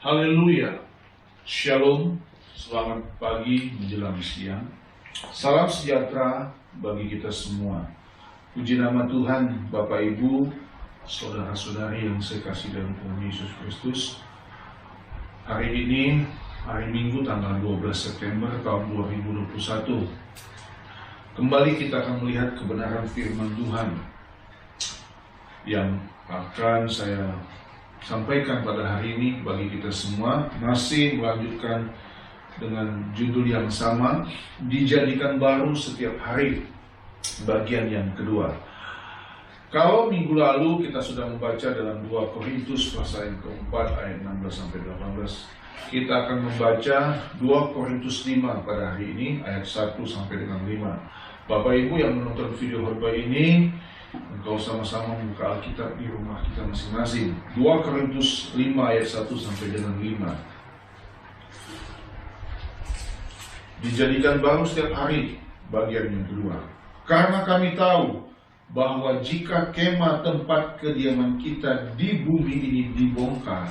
Haleluya, Shalom, selamat pagi menjelang siang. Salam sejahtera bagi kita semua. Puji nama Tuhan, Bapak Ibu, saudara-saudari yang saya kasih dalam Tuhan Yesus Kristus. Hari ini, hari Minggu tanggal 12 September tahun 2021. Kembali kita akan melihat kebenaran firman Tuhan yang akan saya sampaikan pada hari ini bagi kita semua. Masih melanjutkan dengan judul yang sama, dijadikan baru setiap hari, bagian yang kedua. Kalau minggu lalu kita sudah membaca dalam 2 Korintus pasal yang keempat ayat 16-18, kita akan membaca 2 Korintus 5 pada hari ini ayat 1 sampai dengan 5. Bapak Ibu yang menonton video khotbah ini, engkau sama-sama membuka Alkitab di rumah kita masing-masing. 2 Korintus 5 ayat 1 sampai dengan 5. Dijadikan baru setiap hari, bagian yang kedua. Karena kami tahu bahwa jika kemah tempat kediaman kita di bumi ini dibongkar,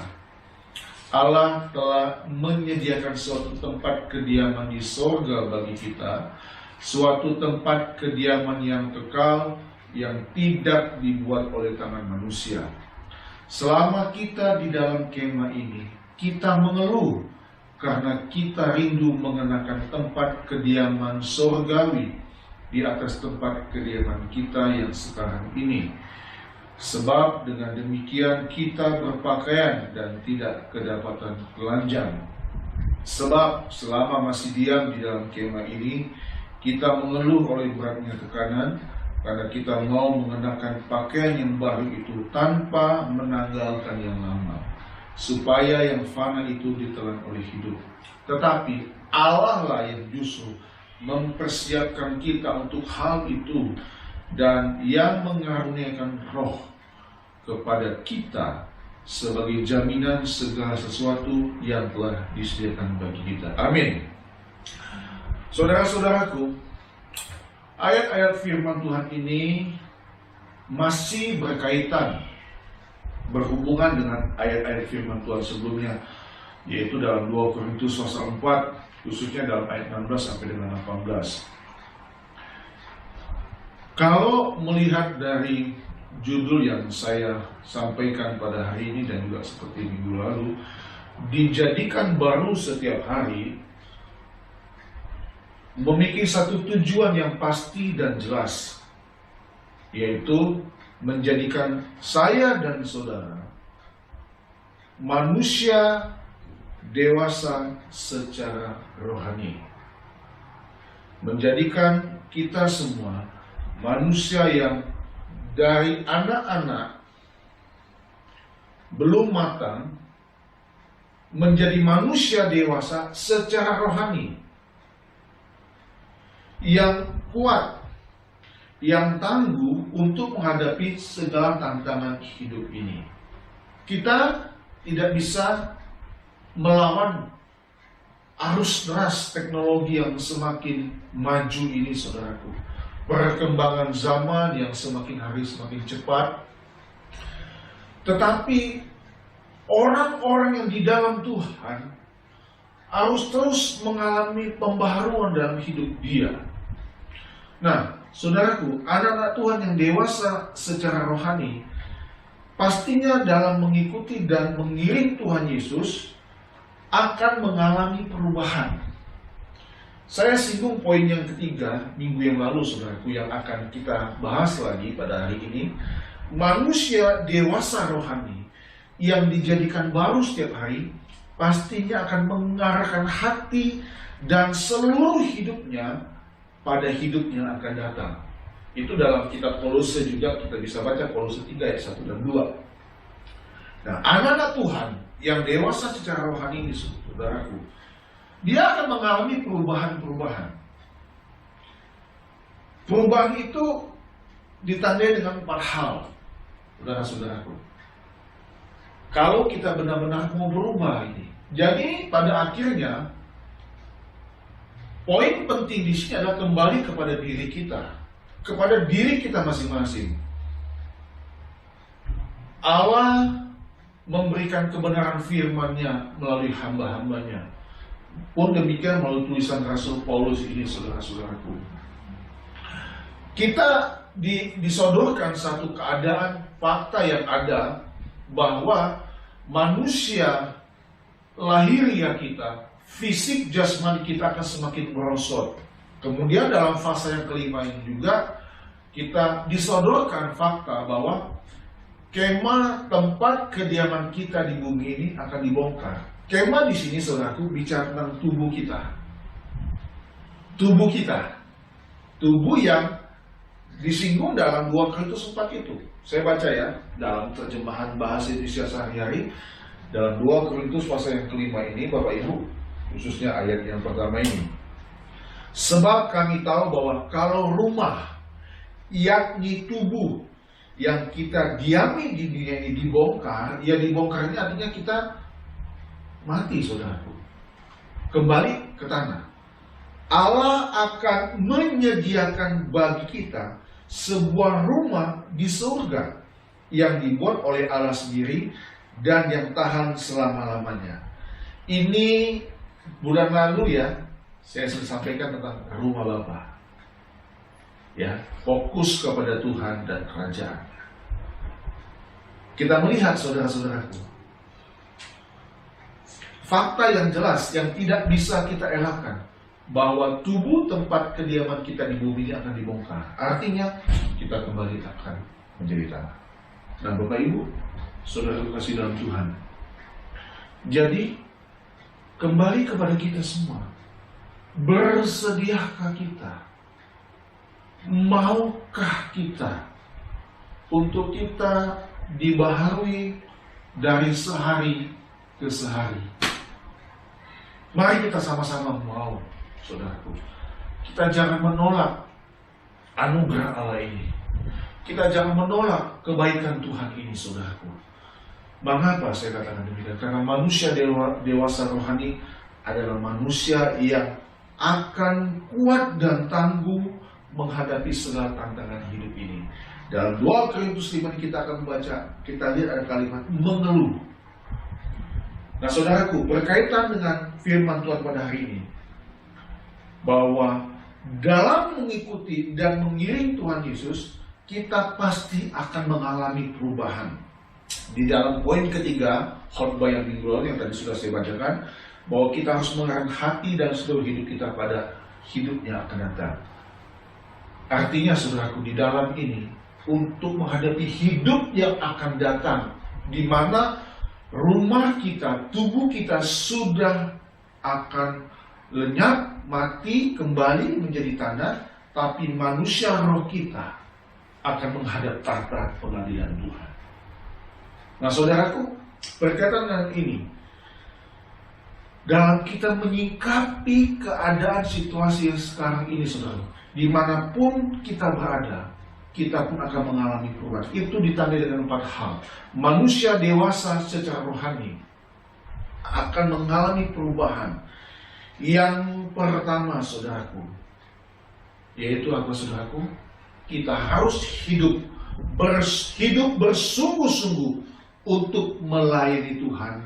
Allah telah menyediakan suatu tempat kediaman di sorga bagi kita, suatu tempat kediaman yang kekal, yang tidak dibuat oleh tangan manusia. Selama kita di dalam kemah ini, kita mengeluh karena kita rindu mengenakan tempat kediaman sorgawi di atas tempat kediaman kita yang sekarang ini. Sebab dengan demikian kita berpakaian dan tidak kedapatan telanjang. Sebab selama masih diam di dalam kemah ini, kita mengeluh oleh beratnya tekanan, karena kita mau mengenakan pakaian yang baru itu tanpa menanggalkan yang lama, supaya yang fana itu ditelan oleh hidup. Tetapi Allah lah yang justru mempersiapkan kita untuk hal itu, dan yang mengaruniakan roh kepada kita sebagai jaminan segala sesuatu yang telah disediakan bagi kita. Amin. Saudara-saudaraku, ayat-ayat firman Tuhan ini masih berhubungan dengan ayat-ayat firman Tuhan sebelumnya, yaitu dalam 2 Korintus pasal 4, khususnya dalam ayat 16 sampai dengan 18. Kalau melihat dari judul yang saya sampaikan pada hari ini dan juga seperti minggu lalu, dijadikan baru setiap hari, memiliki satu tujuan yang pasti dan jelas, yaitu menjadikan saya dan saudara manusia dewasa secara rohani, menjadikan kita semua manusia yang dari anak-anak belum matang menjadi manusia dewasa secara rohani, yang kuat, yang tangguh untuk menghadapi segala tantangan hidup ini. Kita tidak bisa melawan arus deras teknologi yang semakin maju ini, saudaraku. Perkembangan zaman yang semakin hari semakin cepat. Tetapi orang-orang yang di dalam Tuhan harus terus mengalami pembaharuan dalam hidup dia. Nah, saudaraku, anak-anak Tuhan yang dewasa secara rohani pastinya dalam mengikuti dan mengiring Tuhan Yesus akan mengalami perubahan. Saya singgung poin yang ketiga minggu yang lalu, saudaraku, yang akan kita bahas lagi pada hari ini. Manusia dewasa rohani yang dijadikan baru setiap hari pastinya akan mengarahkan hati dan seluruh hidupnya pada hidupnya akan datang. Itu dalam kitab Kolose juga kita bisa baca, Kolose 3 ayat 1 dan 2. Nah, anak-anak Tuhan yang dewasa secara rohani ini, saudaraku, dia akan mengalami perubahan-perubahan. Perubahan itu ditandai dengan 4 hal, saudara-saudaraku. Kalau kita benar-benar mau berubah ini. Jadi pada akhirnya, poin penting di sini adalah kembali kepada diri kita. Kepada diri kita masing-masing. Allah memberikan kebenaran firman-Nya melalui hamba-hambanya. Pun demikian melalui tulisan Rasul Paulus ini, saudara-saudaraku. Kita disodorkan satu keadaan fakta yang ada bahwa manusia lahiriah kita, fisik jasmani kita akan semakin merosot. Kemudian dalam fase yang kelima ini juga kita disodorkan fakta bahwa kemah tempat kediaman kita di bumi ini akan dibongkar. Kemah di sini, saudaraku, bicara tentang tubuh kita. Tubuh kita. Tubuh yang disinggung dalam 2 Korintus 4 itu. Saya baca ya, dalam terjemahan bahasa Indonesia sehari-hari, dalam 2 Korintus pasal yang kelima ini, Bapak Ibu, khususnya ayat yang pertama ini. Sebab kami tahu bahwa kalau rumah, yakni tubuh yang kita diami di dunia ini dibongkar, ya dibongkar ini artinya kita mati, saudaraku. Kembali ke tanah. Allah akan menyediakan bagi kita sebuah rumah di surga yang dibuat oleh Allah sendiri dan yang tahan selama-lamanya. Ini bulan lalu ya, saya sudah sampaikan tentang rumah Bapa. Ya, fokus kepada Tuhan dan kerajaan. Kita melihat, saudara-saudaraku, fakta yang jelas yang tidak bisa kita elakkan, bahwa tubuh tempat kediaman kita di bumi ini akan dibongkar. Artinya kita kembali akan menjadi tanah. Dan Bapak Ibu, saudara kasih dalam Tuhan, jadi kembali kepada kita semua. Bersediakah kita? Maukah kita untuk kita dibaharui dari sehari ke sehari? Mari kita sama-sama mau, saudaraku. Kita jangan menolak anugerah Allah ini. Kita jangan menolak kebaikan Tuhan ini, saudaraku. Mengapa saya katakan demikian? Karena manusia dewasa rohani adalah manusia yang akan kuat dan tangguh menghadapi segala tantangan hidup ini. Dalam 2 Korintus 5 kita akan membaca, kita lihat ada kalimat mengeluh. Nah, saudaraku, berkaitan dengan firman Tuhan pada hari ini, bahwa dalam mengikuti dan mengiring Tuhan Yesus, kita pasti akan mengalami perubahan. Di dalam poin ketiga, khotbah yang minggu lalu yang tadi sudah saya bacakan, bahwa kita harus mengarahkan hati dan seluruh hidup kita pada hidupnya akan datang. Artinya, saudaraku, di dalam ini, untuk menghadapi hidup yang akan datang, di mana rumah kita, tubuh kita sudah akan lenyap, mati, kembali menjadi tanah, tapi manusia roh kita akan menghadap tahta pengadilan Tuhan. Nah, saudaraku, berkaitan dengan ini, dalam kita menyikapi keadaan situasi yang sekarang ini, saudara, dimanapun kita berada, kita pun akan mengalami perubahan. Itu ditandai dengan 4 hal. Manusia dewasa secara rohani akan mengalami perubahan. Yang pertama, saudaraku, yaitu apa, saudaraku? Kita harus hidup bersungguh-sungguh untuk melayani Tuhan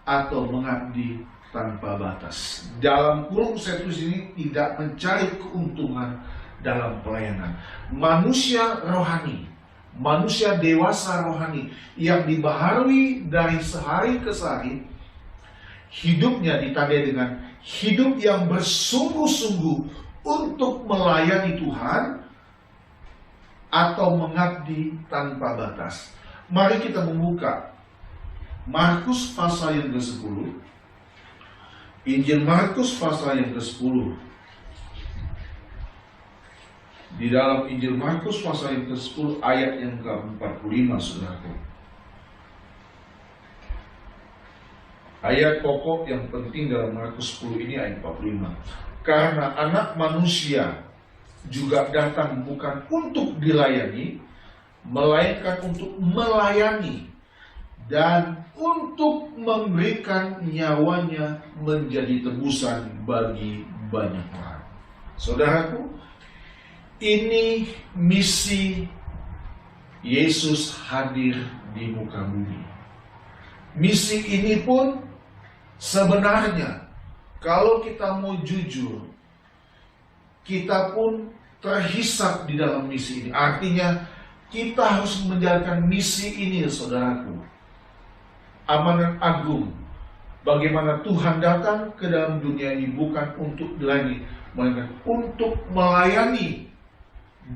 atau mengabdi tanpa batas. Dalam kurung saya tulis ini, tidak mencari keuntungan dalam pelayanan. Manusia rohani, manusia dewasa rohani yang dibaharui dari sehari ke sehari, hidupnya ditandai dengan hidup yang bersungguh-sungguh untuk melayani Tuhan atau mengabdi tanpa batas. Mari kita membuka Markus pasal yang ke-10. Injil Markus pasal yang ke-10. Di dalam Injil Markus pasal yang ke-10 ayat yang ke-45, saudaraku. Ayat pokok yang penting dalam Markus 10 ini ayat 45. Karena anak manusia juga datang bukan untuk dilayani, melainkan untuk melayani dan untuk memberikan nyawanya menjadi tebusan bagi banyak orang. Saudaraku, ini misi Yesus hadir di muka bumi. Misi ini pun sebenarnya, kalau kita mau jujur, kita pun terhisap di dalam misi ini. Artinya, kita harus menjalankan misi ini, saudaraku. Amanat agung. Bagaimana Tuhan datang ke dalam dunia ini bukan untuk dilayani, melainkan untuk melayani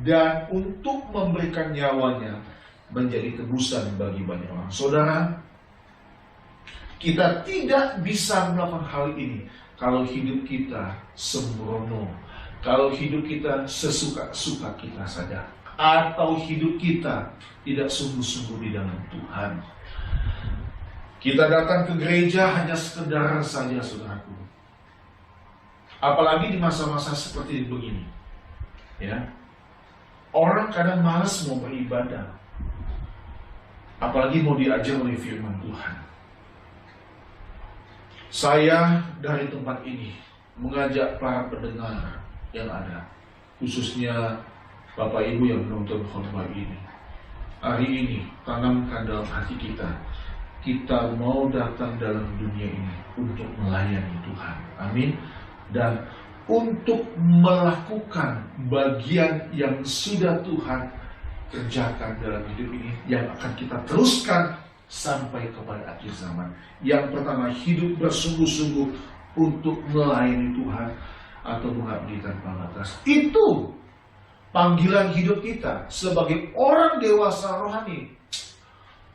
dan untuk memberikan nyawanya menjadi tebusan bagi banyak orang. Saudara, kita tidak bisa melakukan hal ini kalau hidup kita sembrono, kalau hidup kita sesuka-suka kita saja, atau hidup kita tidak sungguh-sungguh di dalam Tuhan. Kita datang ke gereja hanya sekedar saja, saudaraku. Apalagi di masa-masa seperti begini, ya. Orang kadang malas mau beribadah, apalagi mau diajar oleh firman Tuhan. Saya dari tempat ini mengajak para pendengar yang ada, khususnya Bapak Ibu yang menonton khotbah ini. Hari ini tanamkan dalam hati kita, kita mau datang dalam dunia ini untuk melayani Tuhan. Amin. Dan untuk melakukan bagian yang sudah Tuhan kerjakan dalam hidup ini, yang akan kita teruskan sampai kepada akhir zaman. Yang pertama, hidup bersungguh-sungguh untuk melayani Tuhan atau mengabdi tanpa batas. Itu panggilan hidup kita sebagai orang dewasa rohani.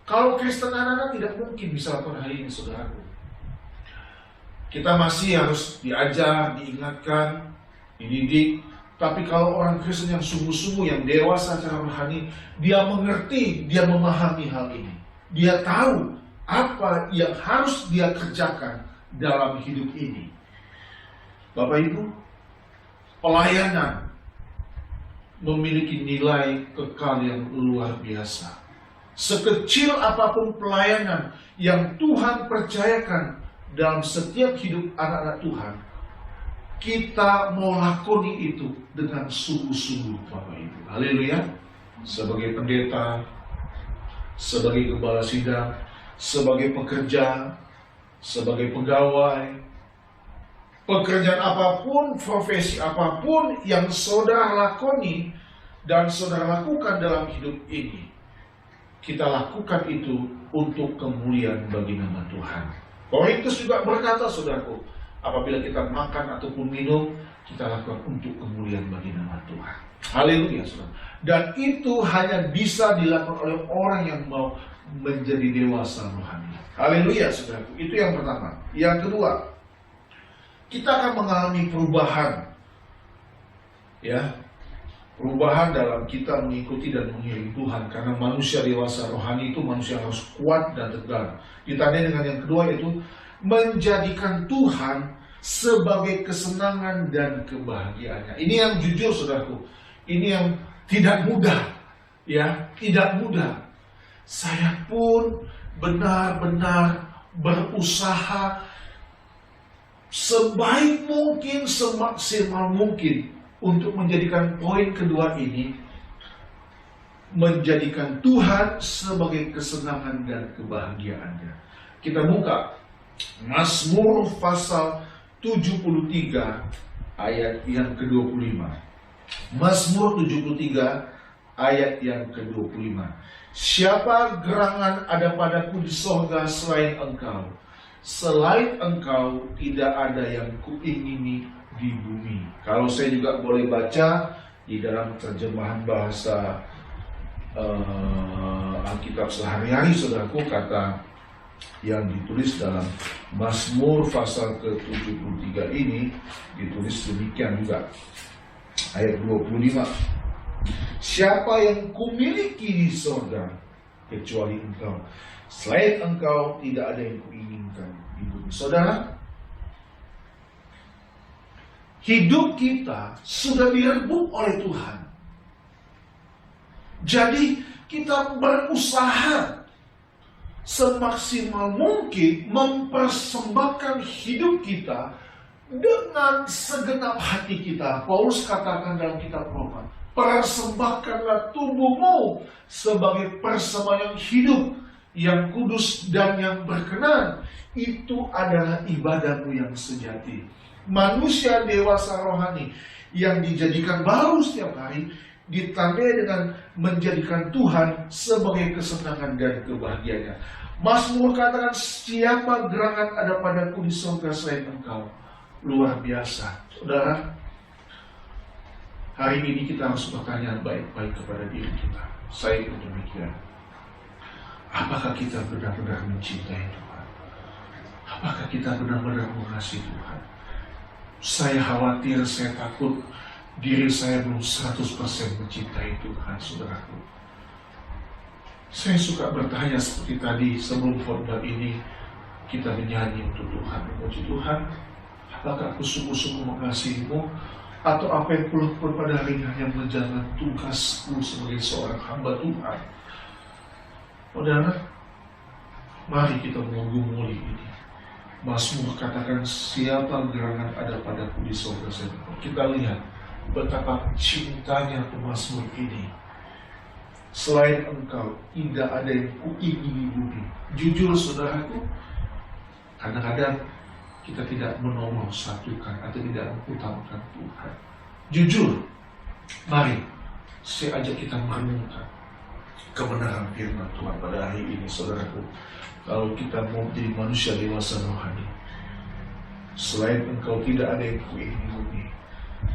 Kalau Kristen anak-anak tidak mungkin bisa lakukan hal ini, saudaraku. Kita masih harus diajar, diingatkan, dididik. Tapi kalau orang Kristen yang sungguh-sungguh, yang dewasa secara rohani, dia mengerti, dia memahami hal ini. Dia tahu apa yang harus dia kerjakan dalam hidup ini. Bapak Ibu, pelayanan memiliki nilai kekal yang luar biasa. Sekecil apapun pelayanan yang Tuhan percayakan dalam setiap hidup anak-anak Tuhan, kita mau lakoni itu dengan sungguh-sungguh, Bapak Ibu. Haleluya. Sebagai pendeta, sebagai gembala sidang, sebagai pekerja, sebagai pegawai, pekerjaan apapun, profesi apapun yang saudara lakoni dan saudara lakukan dalam hidup ini, kita lakukan itu untuk kemuliaan bagi nama Tuhan. Korintus juga berkata, saudaraku, apabila kita makan ataupun minum, kita lakukan untuk kemuliaan bagi nama Tuhan. Haleluya, saudara. Dan itu hanya bisa dilakukan oleh orang yang mau menjadi dewasa rohani. Haleluya, saudaraku. Itu yang pertama. Yang kedua, kita akan mengalami perubahan. Ya, perubahan dalam kita mengikuti dan mengiring Tuhan. Karena manusia dewasa rohani itu manusia yang harus kuat dan tegar. Ditandai dengan yang kedua, yaitu menjadikan Tuhan sebagai kesenangan dan kebahagiaannya. Ini yang jujur, saudaraku. Ini yang tidak mudah. Ya, tidak mudah. Saya pun benar-benar berusaha sebaik mungkin, semaksimal mungkin untuk menjadikan poin kedua ini, menjadikan Tuhan sebagai kesenangan dan kebahagiaannya. Kita buka Mazmur pasal 73 ayat yang ke-25. Mazmur 73 ayat yang ke-25. Siapa gerangan ada padaku di sorga selain engkau? Selain engkau tidak ada yang kuingini di bumi. Kalau saya juga boleh baca di dalam terjemahan bahasa Alkitab sehari-hari, saudaraku, kata yang ditulis dalam Mazmur pasal ke-73 ini ditulis demikian juga. Ayat 25. Siapa yang kumiliki di sorga kecuali Engkau? Selain Engkau tidak ada yang kuinginkan di bumi. Saudara, hidup kita sudah direbut oleh Tuhan. Jadi kita berusaha semaksimal mungkin mempersembahkan hidup kita dengan segenap hati kita. Paulus katakan dalam kitab Roma, persembahkanlah tubuhmu sebagai persembahan yang hidup, yang kudus dan yang berkenan. Itu adalah ibadahmu yang sejati. Manusia dewasa rohani yang dijadikan baru setiap hari ditandai dengan menjadikan Tuhan sebagai kesenangan dan kebahagiaannya. Mazmur katakan, siapa gerangan ada padaku di surga selain Engkau. Luar biasa. Saudara, hari ini kita harus bertanya baik-baik kepada diri kita. Saya pun demikian. Apakah kita benar-benar mencintai Tuhan? Apakah kita benar-benar mengasihi Tuhan? Saya khawatir, saya takut diri saya belum 100% mencintai Tuhan, saudaraku. Saya suka bertanya seperti tadi sebelum khotbah ini kita menyanyi untuk Tuhan, memuji Tuhan. Apakah aku sungguh-sungguh mengasihimu? Atau apa yang kulakukan pada hari ini hanya menjalankan tugasku sebagai seorang hamba Tuhan? Saudara, mari kita menggumuli ini. Mazmur katakan, siapa gerangan ada padaku di surga. Kita lihat betapa cintanya pemazmur ini. Selain Engkau tidak ada yang kuingini di bumi. Jujur saudaraku, kadang-kadang kita tidak menomor satukan atau tidak mengutamakan Tuhan. Jujur, mari saya ajak kita merenungkan kebenaran firman Tuhan pada hari ini, saudaraku. Kalau kita mau menjadi manusia dewasa rohani, selain Engkau tidak ada yang kuingini di bumi.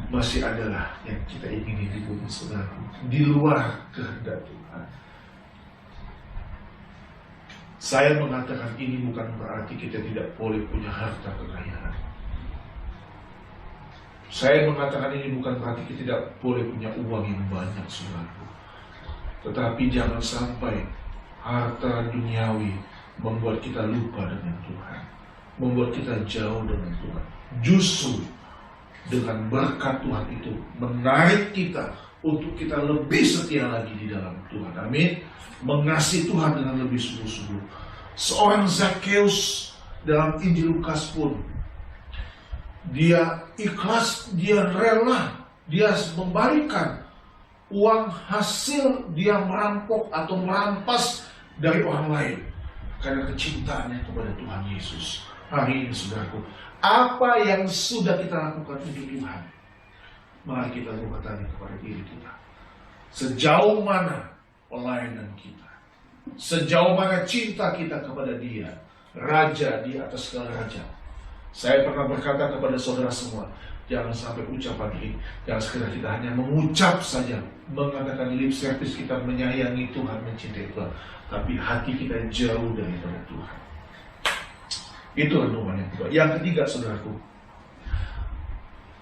Masih adalah yang kita ingini di bumi, saudaraku, di luar kehendak Tuhan. Saya mengatakan ini bukan berarti kita tidak boleh punya harta kekayaan. Saya mengatakan ini bukan berarti kita tidak boleh punya uang yang banyak, saudaraku. Tetapi jangan sampai harta duniawi membuat kita lupa dengan Tuhan, membuat kita jauh dengan Tuhan. Justru dengan berkat Tuhan itu menarik kita untuk kita lebih setia lagi di dalam Tuhan. Amin. Mengasihi Tuhan dengan lebih sungguh-sungguh. Seorang Zakheus dalam Injil Lukas pun, dia ikhlas, dia rela, dia memberikan uang hasil dia merampok atau merampas dari orang lain karena kecintaannya kepada Tuhan Yesus. Hari ini saudaraku, apa yang sudah kita lakukan untuk Tuhan? Mari kita bertanya kepada diri kita. Sejauh mana pelayanan kita? Sejauh mana cinta kita kepada Dia, Raja di atas segala raja? Saya pernah berkata kepada saudara semua, jangan sampai ucapan ini, jangan sekedar kita hanya mengucap saja, mengatakan lip service kita menyayangi Tuhan, mencintai Tuhan, tapi hati kita jauh daripada Tuhan. Itu renungan yang kedua. Yang ketiga, saudaraku,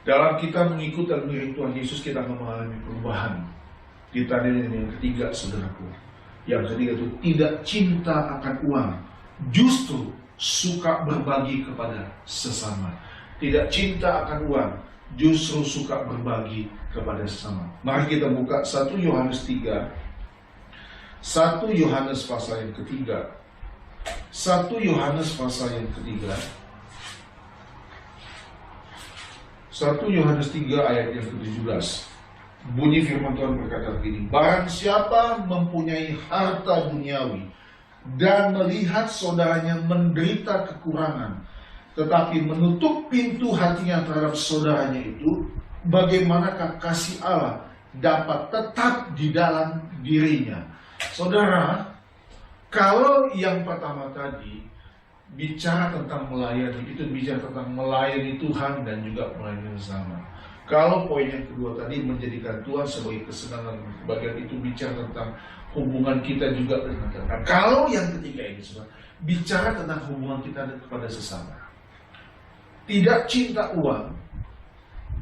dalam kita mengikut dan mengiring Tuhan Yesus, kita akan mengalami perubahan. Ditandai dengan yang ketiga, saudaraku. Yang ketiga itu tidak cinta akan uang, justru suka berbagi kepada sesama. Tidak cinta akan uang, justru suka berbagi kepada sesama. Mari kita buka 1 Yohanes 3. 1 Yohanes pasal yang ketiga. 1 Yohanes pasal yang ketiga. 1 Yohanes 3 ayat yang ke-17. Bunyi firman Tuhan berkata begini, barang siapa mempunyai harta duniawi dan melihat saudaranya menderita kekurangan, tetapi menutup pintu hatinya terhadap saudaranya itu, bagaimanakah kasih Allah dapat tetap di dalam dirinya? Saudara, kalau yang pertama tadi bicara tentang melayani, itu bicara tentang melayani Tuhan dan juga melayani sesama. Kalau poin yang kedua tadi menjadikan Tuhan sebagai kesenangan, bagian itu bicara tentang hubungan kita juga dengan Tuhan. Kalau yang ketiga ini, saudara, bicara tentang hubungan kita kepada sesama. Tidak cinta uang,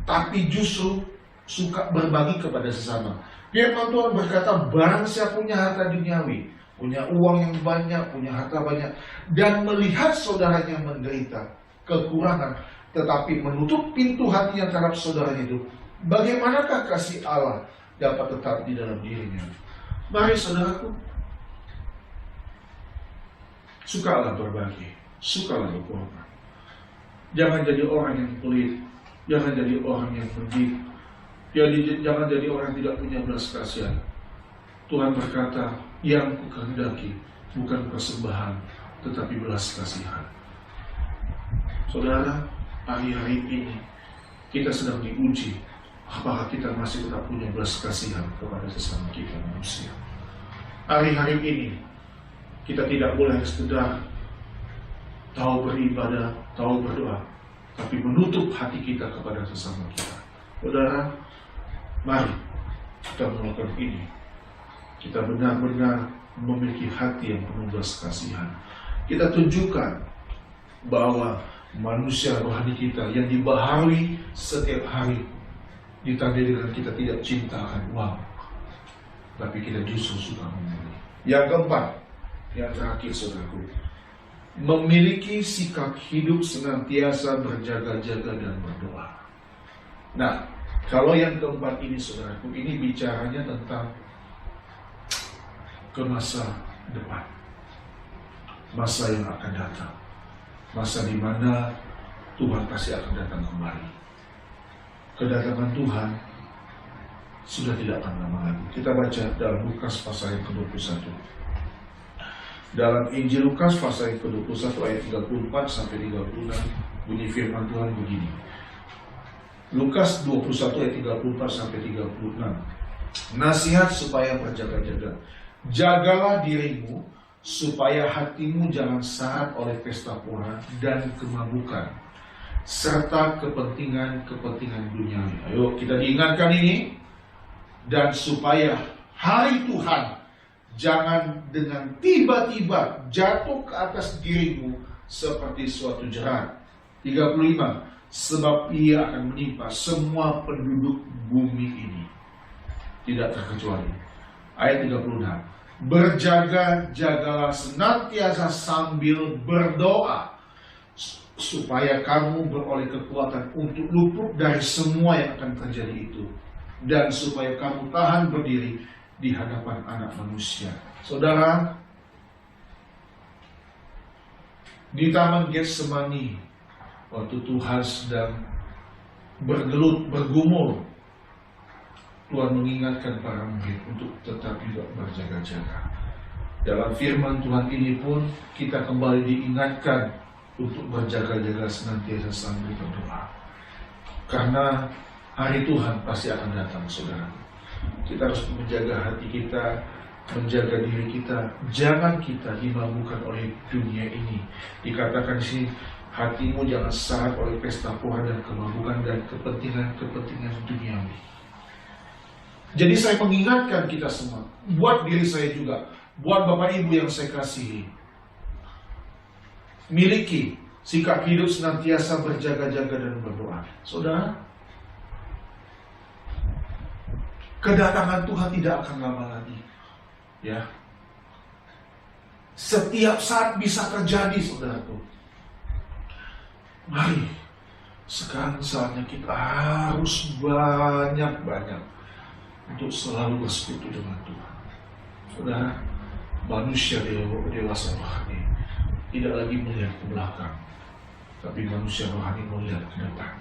tapi justru suka berbagi kepada sesama. Firman Tuhan berkata, barang siapa punya harta duniawi, punya uang yang banyak, punya harta banyak, dan melihat saudaranya menderita kekurangan, tetapi menutup pintu hatinya terhadap saudaranya itu, bagaimanakah kasih Allah dapat tetap di dalam dirinya? Mari saudaraku, sukalah berbagi, sukalah berkorban. Jangan jadi orang yang pelit, jangan jadi orang yang pendidik, jangan jadi orang yang tidak punya belas kasihan. Tuhan berkata, yang kukehendaki bukan persembahan, tetapi belas kasihan. Saudara, hari-hari ini kita sedang diuji, apakah kita masih tetap punya belas kasihan kepada sesama kita manusia. Hari-hari ini kita tidak boleh sekedar tahu beribadah, tahu berdoa, tapi menutup hati kita kepada sesama kita. Saudara, mari kita melakukan ini. Kita benar-benar memiliki hati yang penuh belas kasihan. Kita tunjukkan bahwa manusia rohani kita yang dibaharui setiap hari ditandai dengan kita tidak cintakan uang, tapi kita justru suka memberi. Yang keempat, yang terakhir saudaraku, memiliki sikap hidup senantiasa berjaga-jaga dan berdoa. Nah, kalau yang keempat ini saudaraku, ini bicaranya tentang ke masa depan, masa yang akan datang, masa di mana Tuhan pasti akan datang kembali. Kedatangan Tuhan sudah tidak akan lama lagi. Kita baca dalam Lukas pasal yang ke-21. Dalam Injil Lukas pasal yang ke-21 ayat 34 sampai 36, bunyi firman Tuhan begini. Lukas 21 ayat 34 sampai 36. Nasihat supaya berjaga-jaga. Jagalah dirimu supaya hatimu jangan syarat oleh pesta pora dan kemabukan serta kepentingan-kepentingan duniawi. Ayo kita diingatkan ini, dan supaya hari Tuhan jangan dengan tiba-tiba jatuh ke atas dirimu seperti suatu jerat. 35. Sebab ia akan menimpa semua penduduk bumi ini, tidak terkecuali. Ayat 36. Berjaga-jagalah senantiasa sambil berdoa, supaya kamu beroleh kekuatan untuk luput dari semua yang akan terjadi itu, dan supaya kamu tahan berdiri di hadapan Anak Manusia. Saudara, di Taman Getsemani, waktu Tuhan sedang bergelut, bergumul, Tuhan mengingatkan para murid untuk tetap juga berjaga-jaga. Dalam firman Tuhan ini pun kita kembali diingatkan untuk berjaga-jaga senantiasa sambil berdoa. Karena hari Tuhan pasti akan datang, saudara. Kita harus menjaga hati kita, menjaga diri kita. Jangan kita dimabukkan oleh dunia ini. Dikatakan di sini, hatimu jangan syarat oleh pesta pora dan kemabukan dan kepentingan duniawi. Jadi saya mengingatkan kita semua, buat diri saya juga, buat Bapak Ibu yang saya kasihi, miliki sikap hidup senantiasa berjaga-jaga dan berdoa. Saudara, kedatangan Tuhan tidak akan lama lagi. Ya, setiap saat bisa terjadi, saudaraku. Mari, sekarang saatnya kita harus banyak-banyak untuk selalu bersekutu dengan Tuhan. Saudara, manusia dewasa rohani tidak lagi melihat ke belakang, tapi manusia rohani melihat ke depan,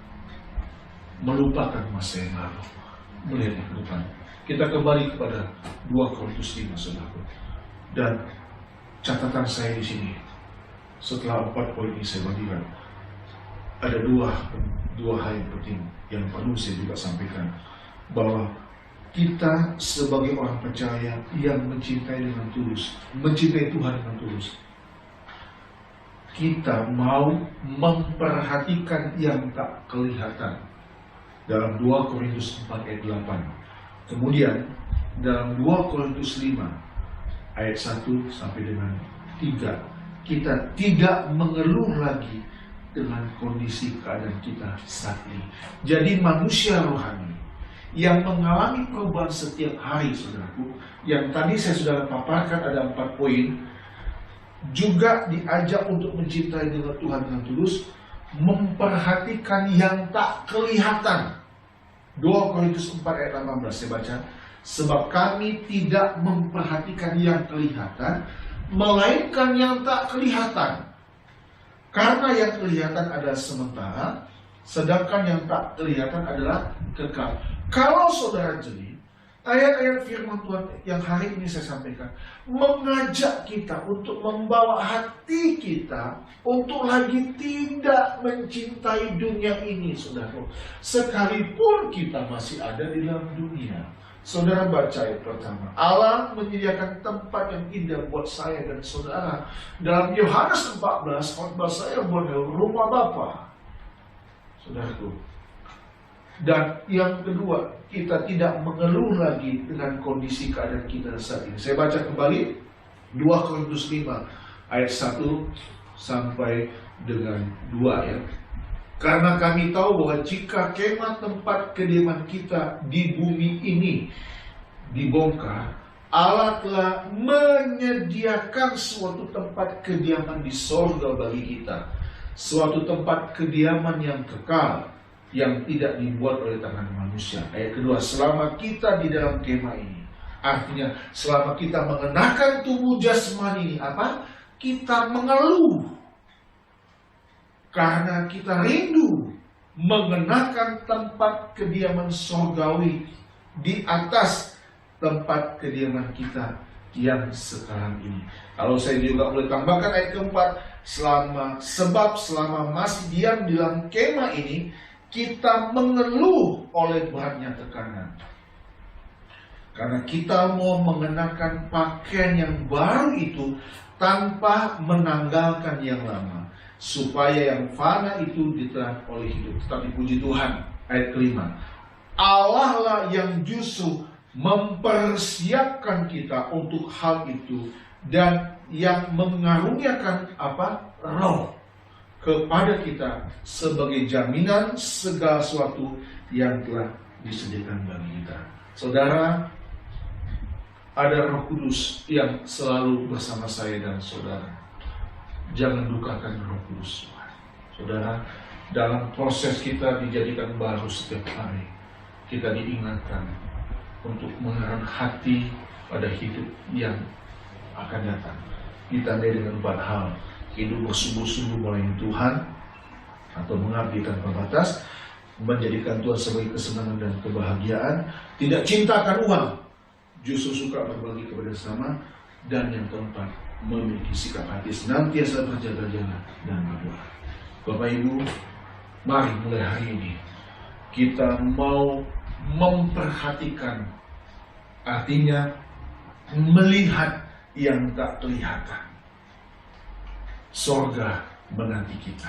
melupakan masa yang lalu, melihat ke depan. Kita kembali kepada 2 Korintus 5, saudara. Dan catatan saya di sini, setelah 4 poin ini saya bagikan, ada dua hal yang penting yang perlu saya juga sampaikan, bahwa kita sebagai orang percaya yang mencintai dengan tulus, mencintai Tuhan dengan tulus, kita mau memperhatikan yang tak kelihatan. Dalam 2 Korintus 4 ayat 8. Kemudian dalam 2 Korintus 5 ayat 1 sampai dengan 3 kita tidak mengeluh lagi dengan kondisi keadaan kita saat ini. Jadi manusia rohani yang mengalami perubahan setiap hari, saudaraku, yang tadi saya sudah paparkan ada 4 poin, juga diajak untuk mencintai dengan Tuhan dengan tulus, memperhatikan yang tak kelihatan. 2 Korintus 4 ayat 18 saya baca, sebab kami tidak memperhatikan yang kelihatan, melainkan yang tak kelihatan. Karena yang kelihatan adalah sementara, sedangkan yang tak kelihatan adalah kekal. Kalau saudara jeli, ayat-ayat firman Tuhan yang hari ini saya sampaikan mengajak kita untuk membawa hati kita untuk lagi tidak mencintai dunia ini, saudara. Sekalipun kita masih ada di dalam dunia. Saudara baca ayat pertama, Allah menyediakan tempat yang indah buat saya dan saudara. Dalam Yohanes 14, khotbah saya buat rumah Bapa, saudaraku. Dan yang kedua, kita tidak mengeluh lagi dengan kondisi keadaan kita saat ini. Saya baca kembali 2 Korintus 5 ayat 1 sampai dengan 2 ya. Karena kami tahu bahwa jika kemah tempat kediaman kita di bumi ini dibongkar, Allah telah menyediakan suatu tempat kediaman di sorga bagi kita. Suatu tempat kediaman yang kekal, yang tidak dibuat oleh tangan manusia. Ayat kedua, selama kita di dalam kemah ini, artinya selama kita mengenakan tubuh jasmani ini, apa? Kita mengeluh. Karena kita rindu mengenakan tempat kediaman surgawi di atas tempat kediaman kita yang sekarang ini. Kalau saya juga boleh tambahkan ayat keempat, sebab selama masih diam di dalam kemah ini, kita mengeluh oleh beratnya tekanan. Karena kita mau mengenakan pakaian yang baru itu tanpa menanggalkan yang lama, supaya yang fana itu ditelan oleh hidup. Tetapi puji Tuhan, ayat kelima, Allah lah yang justru mempersiapkan kita untuk hal itu, dan yang mengaruniakan apa? Roh kepada kita sebagai jaminan segala sesuatu yang telah disediakan bagi kita. Saudara, ada Roh Kudus yang selalu bersama saya dan saudara. Jangan dukakan Roh Kudus, saudara. Dalam proses kita dijadikan baru setiap hari, kita diingatkan untuk mengarahkan hati pada hidup yang akan datang. Ditandai dengan 4 hal: hidup bersungguh-sungguh melayani Tuhan atau mengabdi tanpa batas, menjadikan Tuhan sebagai kesenangan dan kebahagiaan, tidak cintakan uang, justru suka berbagi kepada sesama, dan yang keempat, memiliki sikap hati senantiasa berjaga-jaga dan berdoa. Bapak Ibu, mari mulai hari ini kita mau memperhatikan, artinya melihat yang tak kelihatan. Sorga menanti kita,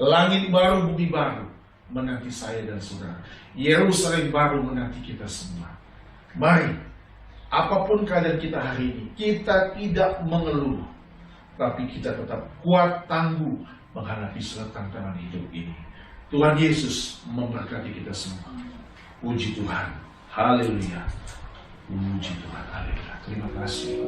langit baru, bumi baru menanti saya dan saudara, Yerusalem baru menanti kita semua. Mari, apapun keadaan kita hari ini, kita tidak mengeluh, tapi kita tetap kuat, tangguh menghadapi segala tantangan hidup ini. Tuhan Yesus memberkati kita semua. Puji Tuhan. Haleluya. Puji Tuhan. Haleluya. Terima kasih.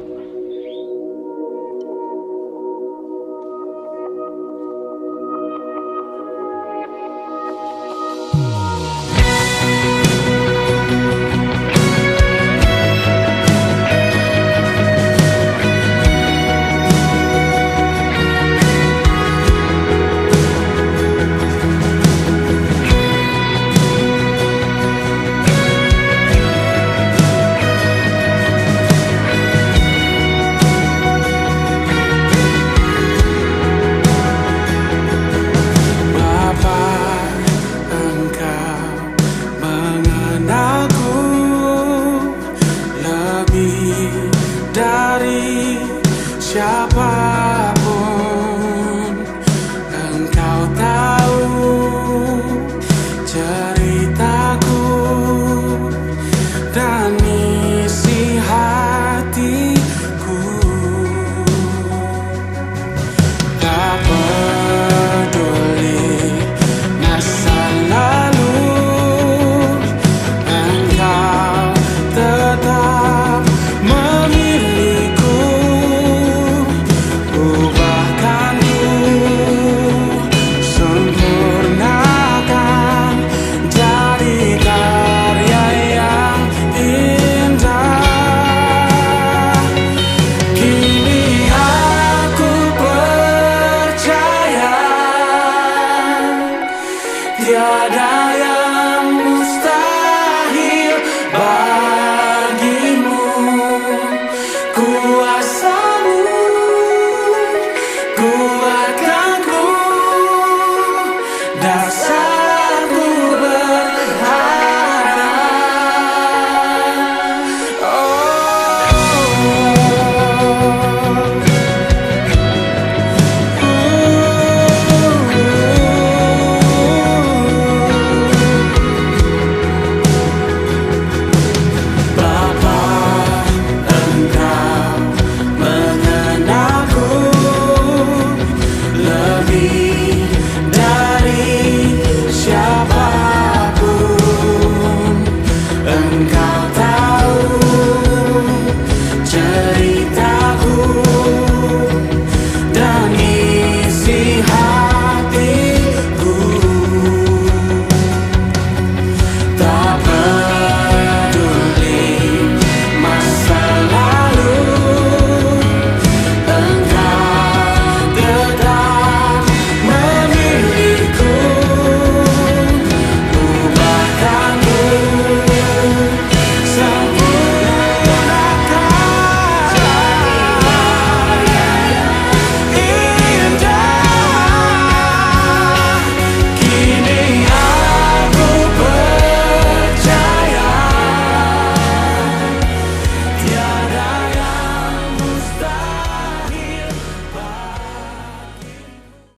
Siapapun engkau tahu ceritaku dan